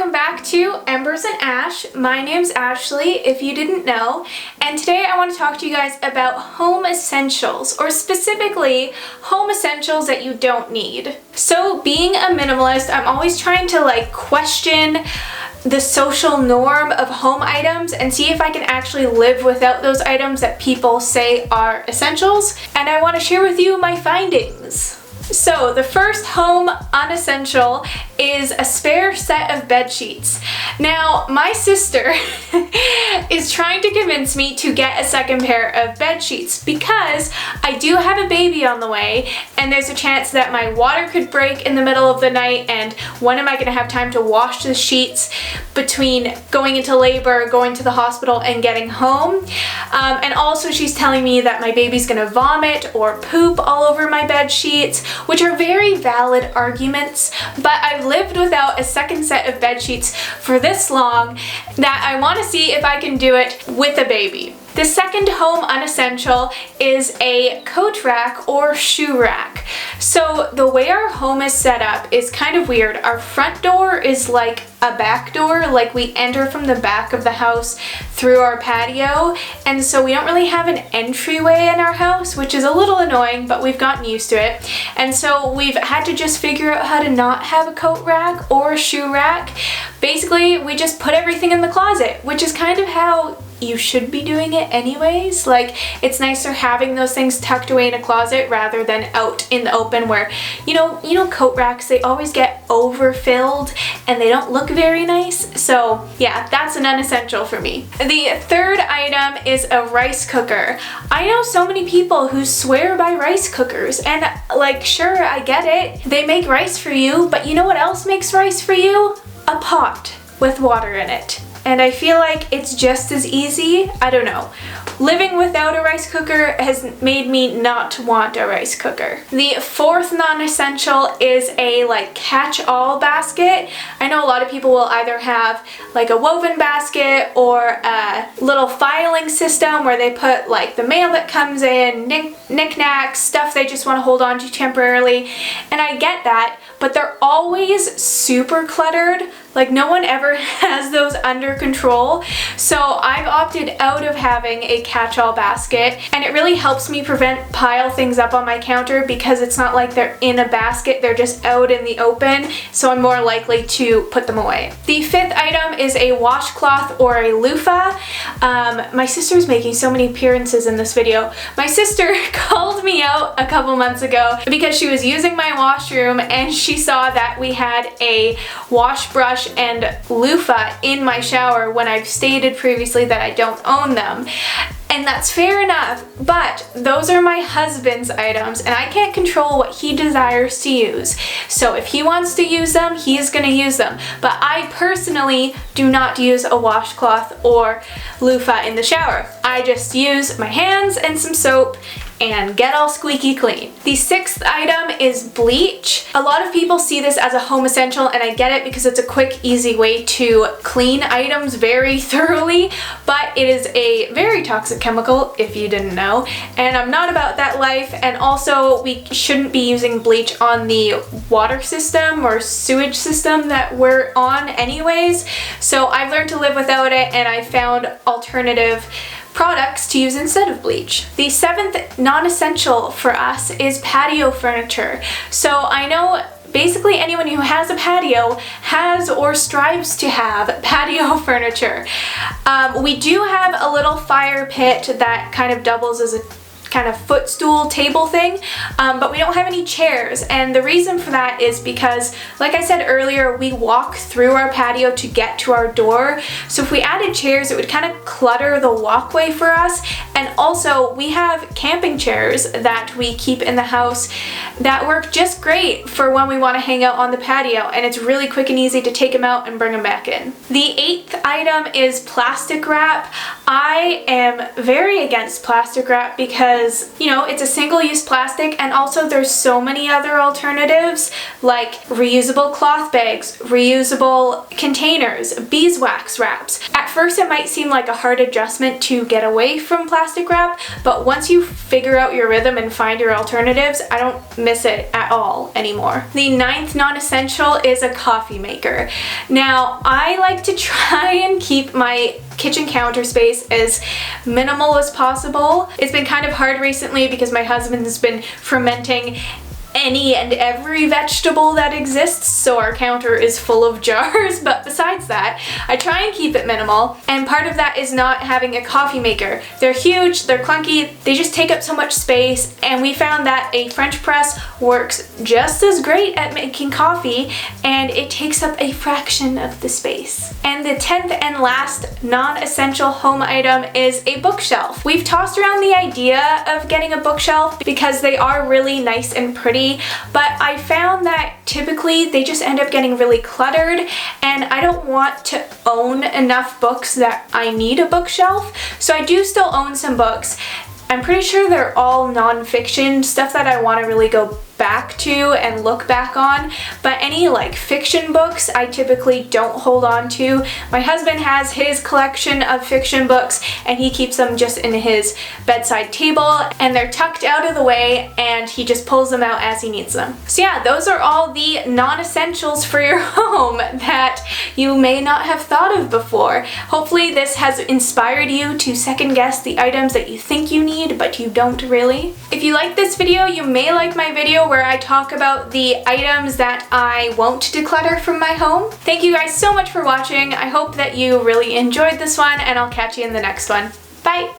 welcome back to Embers and Ash. My name's Ashley, if you didn't know, and today I want to talk to you guys about home essentials, or specifically home essentials that you don't need. So being a minimalist, I'm always trying to question the social norm of home items and see if I can actually live without those items that people say are essentials, and I want to share with you my findings. So the first home unessential is a spare set of bed sheets. Now, my sister is trying to convince me to get a second pair of bed sheets because I do have a baby on the way and there's a chance that my water could break in the middle of the night, and when am I going to have time to wash the sheets between going into labor, going to the hospital, and getting home? And also she's telling me that my baby's going to vomit or poop all over my bed sheets, which are very valid arguments, but I've lived without a second set of bed sheets for this long that I want to see if I can do it with a baby. The second home unessential is a coat rack or shoe rack. So the way our home is set up is kind of weird. Our front door is like a back door, like we enter from the back of the house through our patio, and so we don't really have an entryway in our house, which is a little annoying, but we've gotten used to it. And so we've had to just figure out how to not have a coat rack or a shoe rack. Basically, we just put everything in the closet, which is kind of how you should be doing it anyways. It's nicer having those things tucked away in a closet rather than out in the open where, you know coat racks, they always get overfilled and they don't look very nice. So yeah, that's an unessential for me. The third item is a rice cooker. I know so many people who swear by rice cookers, and sure, I get it. They make rice for you, but you know what else makes rice for you? A pot with water in it. And I feel like it's just as easy. I don't know. Living without a rice cooker has made me not want a rice cooker. The fourth non-essential is a catch-all basket. I know a lot of people will either have a woven basket or a little filing system where they put the mail that comes in, knickknacks, stuff they just want to hold on to temporarily. And I get that, but they're always super cluttered. No one ever has those under control. So I've opted out of having a catch-all basket, and it really helps me pile things up on my counter because it's not like they're in a basket, they're just out in the open, so I'm more likely to put them away. The fifth item is a washcloth or a loofah. My sister's making so many appearances in this video. My sister called me out a couple months ago because she was using my washroom and she saw that we had a wash brush and loofah in my shower when I've stated previously that I don't own them. And that's fair enough, but those are my husband's items and I can't control what he desires to use. So if he wants to use them, he's gonna use them. But I personally do not use a washcloth or loofah in the shower. I just use my hands and some soap and get all squeaky clean. The sixth item is bleach. A lot of people see this as a home essential, and I get it because it's a quick, easy way to clean items very thoroughly, but it is a very toxic chemical, if you didn't know, and I'm not about that life. And also, we shouldn't be using bleach on the water system or sewage system that we're on anyways, so I've learned to live without it, and I found alternative products to use instead of bleach. The seventh non-essential for us is patio furniture. So I know basically anyone who has a patio has or strives to have patio furniture. We do have a little fire pit that kind of doubles as a kind of footstool table thing, but we don't have any chairs, and the reason for that is because, like I said earlier, we walk through our patio to get to our door, so if we added chairs it would kind of clutter the walkway for us. And also we have camping chairs that we keep in the house that work just great for when we want to hang out on the patio, and it's really quick and easy to take them out and bring them back in. The eighth item is plastic wrap. I am very against plastic wrap because because, you know, it's a single-use plastic, and also there's so many other alternatives like reusable cloth bags, reusable containers, beeswax wraps. At first it might seem like a hard adjustment to get away from plastic wrap, but once you figure out your rhythm and find your alternatives, I don't miss it at all anymore. The 9th non-essential is a coffee maker. Now, I like to try and keep my kitchen counter space as minimal as possible. It's been kind of hard recently because my husband's been fermenting any and every vegetable that exists, so our counter is full of jars, but besides that, I try and keep it minimal, and part of that is not having a coffee maker. They're huge, they're clunky, they just take up so much space, and we found that a French press works just as great at making coffee, and it takes up a fraction of the space. And the 10th and last non-essential home item is a bookshelf. We've tossed around the idea of getting a bookshelf because they are really nice and pretty, but I found that typically they just end up getting really cluttered, and I don't want to own enough books that I need a bookshelf. So I do still own some books. I'm pretty sure they're all non-fiction, stuff that I want to really go back to and look back on, but any like fiction books I typically don't hold on to. My husband has his collection of fiction books and he keeps them just in his bedside table, and they're tucked out of the way and he just pulls them out as he needs them. So yeah, those are all the non-essentials for your home that you may not have thought of before. Hopefully this has inspired you to second guess the items that you think you need but you don't really. If you like this video, you may like my video where I talk about the items that I won't declutter from my home. Thank you guys so much for watching. I hope that you really enjoyed this one, and I'll catch you in the next one. Bye!